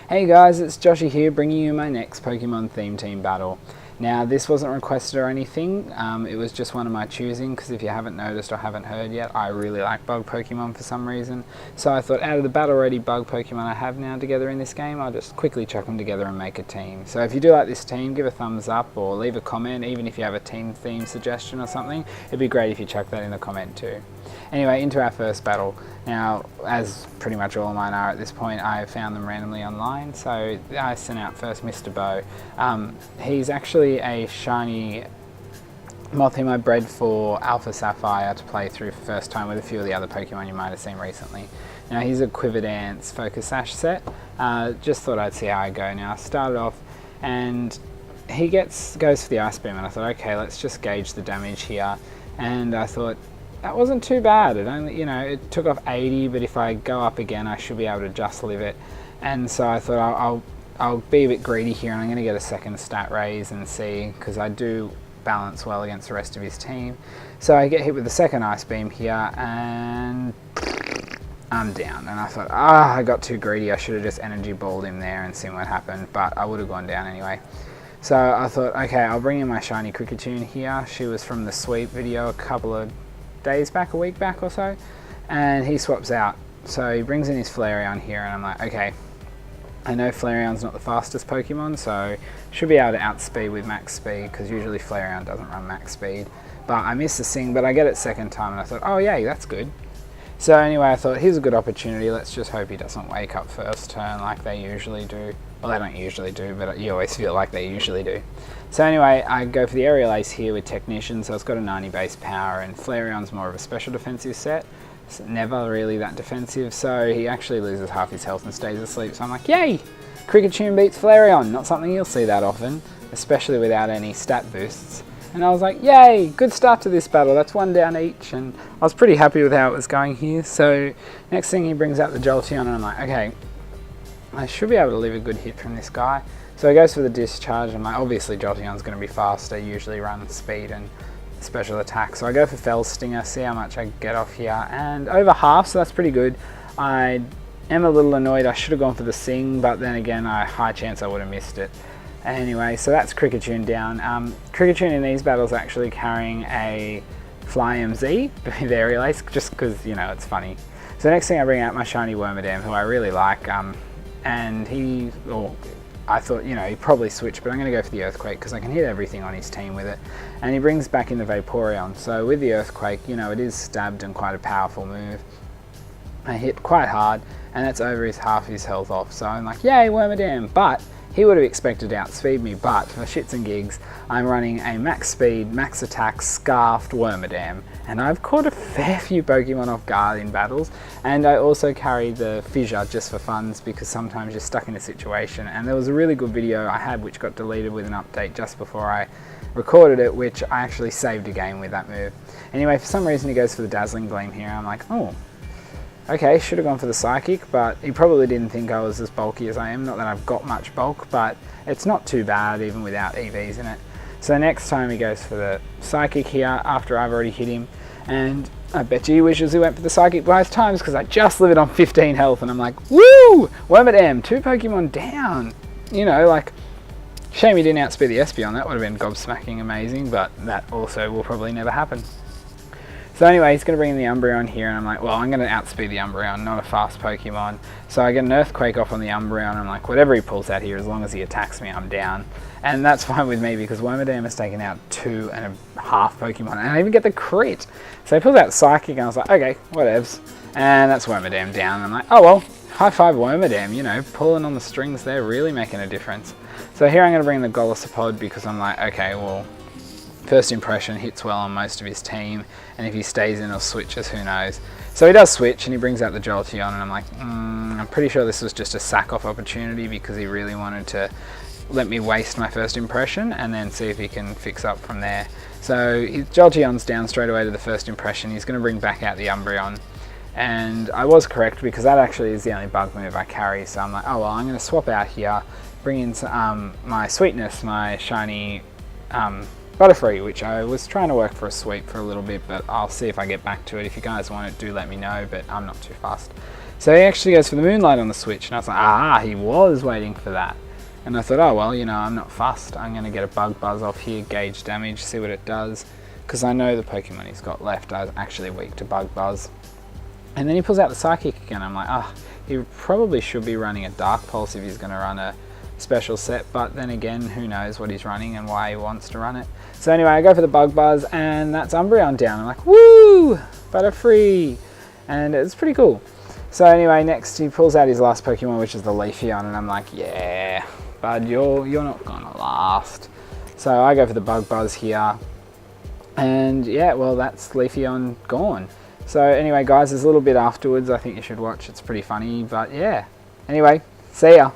Hey guys, it's Joshy here bringing you my next Pokemon theme team battle. Now this wasn't requested or anything, it was just one of my choosing because if you haven't noticed or haven't heard yet, I really like bug Pokemon for some reason. So I thought out of the battle ready bug Pokemon I have now together in this game, I'll just quickly chuck them together and make a team. So if you do like this team, give a thumbs up or leave a comment, even if you have a team theme suggestion or something. It'd be great if you chuck that in the comment too. Anyway, into our first battle. Now, as pretty much all of mine are at this point, I found them randomly online, so I sent out first Mr. Beau. He's actually a shiny Mothim I bred for Alpha Sapphire to play through for first time with a few of the other Pokemon you might have seen recently. Now, he's a Quiver Dance Focus Sash set. Just thought I'd see how I go. Now, I started off and he goes for the Ice Beam, and I thought, okay, let's just gauge the damage here. And I thought, that wasn't too bad. It only, it took off 80, but if I go up again, I should be able to just live it. And so I thought I'll be a bit greedy here, and I'm going to get a second stat raise and see, because I do balance well against the rest of his team. So I get hit with the second Ice Beam here, and I'm down. And I thought, I got too greedy. I should have just Energy Balled him there and seen what happened, but I would have gone down anyway. So I thought, okay, I'll bring in my shiny Kricketune here. She was from the sweep video a couple of days back, a week back or so, and he swaps out. So he brings in his Flareon here, and I'm like, okay, I know Flareon's not the fastest Pokemon, so should be able to outspeed with max speed, because usually Flareon doesn't run max speed. But I missed the Sing, but I get it second time, and I thought, oh yay, that's good. So anyway, I thought, here's a good opportunity. Let's just hope he doesn't wake up first turn like they usually do. Well, they don't usually do, but you always feel like they usually do. So anyway, I go for the Aerial Ace here with Technician, so it's got a 90 base power, and Flareon's more of a special defensive set. It's never really that defensive, so he actually loses half his health and stays asleep. So I'm like, yay! Kricketune beats Flareon, not something you'll see that often, especially without any stat boosts. And I was like, yay, good start to this battle, that's one down each, and I was pretty happy with how it was going here. So next thing he brings out the Jolteon, and I'm like, okay, I should be able to leave a good hit from this guy. So he goes for the Discharge, and obviously Jolteon's going to be faster, usually runs speed and special attack. So I go for Fell Stinger, see how much I get off here, and over half, so that's pretty good. I am a little annoyed, I should have gone for the Sing, but then again, high chance I would have missed it. Anyway, so that's Kricketune down. Kricketune in these battles actually carrying a Fly MZ with Aerial Ace, just because, it's funny. So next thing I bring out my shiny Wormadam, who I really like, and I thought, he'd probably switch, but I'm going to go for the Earthquake because I can hit everything on his team with it. And he brings back in the Vaporeon. So with the Earthquake, it is stabbed and quite a powerful move. I hit quite hard, and that's over half his health off. So I'm like, yay, Wormadam. But he would have expected to outspeed me, but for shits and gigs, I'm running a max speed, max attack, scarfed Wormadam. And I've caught a fair few Pokemon off guard in battles, and I also carry the Fissure just for funs because sometimes you're stuck in a situation. And there was a really good video I had which got deleted with an update just before I recorded it, which I actually saved a game with that move. Anyway, for some reason he goes for the Dazzling Gleam here. I'm like, oh, okay, should have gone for the Psychic, but he probably didn't think I was as bulky as I am. Not that I've got much bulk, but it's not too bad even without EVs in it. So next time he goes for the Psychic here after I've already hit him, and I bet you he wishes he went for the Psychic both times because I just live it on 15 health, and I'm like, woo! Wormadam, 2 Pokemon down! Shame he didn't outspeed the Espeon, that would have been gobsmacking amazing, but that also will probably never happen. So anyway, he's going to bring in the Umbreon here, and I'm like, well, I'm going to outspeed the Umbreon, not a fast Pokemon. So I get an Earthquake off on the Umbreon, and I'm like, whatever he pulls out here, as long as he attacks me, I'm down. And that's fine with me, because Wormadam has taken out 2.5 Pokemon, and I even get the crit. So he pulls out Psychic, and I was like, okay, whatevs. And that's Wormadam down, and I'm like, oh well, high five Wormadam, pulling on the strings there, really making a difference. So here I'm going to bring the Golisopod, because I'm like, okay, well, first impression hits well on most of his team, and if he stays in or switches, who knows. So he does switch, and he brings out the Jolteon, and I'm like, I'm pretty sure this was just a sack-off opportunity because he really wanted to let me waste my first impression and then see if he can fix up from there. So his Jolteon's down straight away to the first impression. He's going to bring back out the Umbreon, and I was correct because that actually is the only bug move I carry. So I'm like, oh well, I'm going to swap out here, bring in my Sweetness, my shiny Butterfree, which I was trying to work for a sweep for a little bit, but I'll see if I get back to it. If you guys want it, do let me know, but I'm not too fast. So he actually goes for the Moonlight on the switch, and I was like, ah, he was waiting for that. And I thought, oh well, you know, I'm not fussed. I'm going to get a Bug Buzz off here, gauge damage, see what it does. Because I know the Pokemon he's got left are actually weak to Bug Buzz. And then he pulls out the Psychic again. I'm like, ah, he probably should be running a Dark Pulse if he's going to run a special set. But then again, who knows what he's running and why he wants to run it. So anyway, I go for the Bug Buzz, and that's Umbreon down. I'm like, woo! Butterfree! And it's pretty cool. So anyway, next he pulls out his last Pokemon, which is the Leafeon, and I'm like, yeah, bud, you're not gonna last. So I go for the Bug Buzz here, and yeah, well, that's Leafeon gone. So anyway, guys, there's a little bit afterwards I think you should watch. It's pretty funny, but yeah. Anyway, see ya.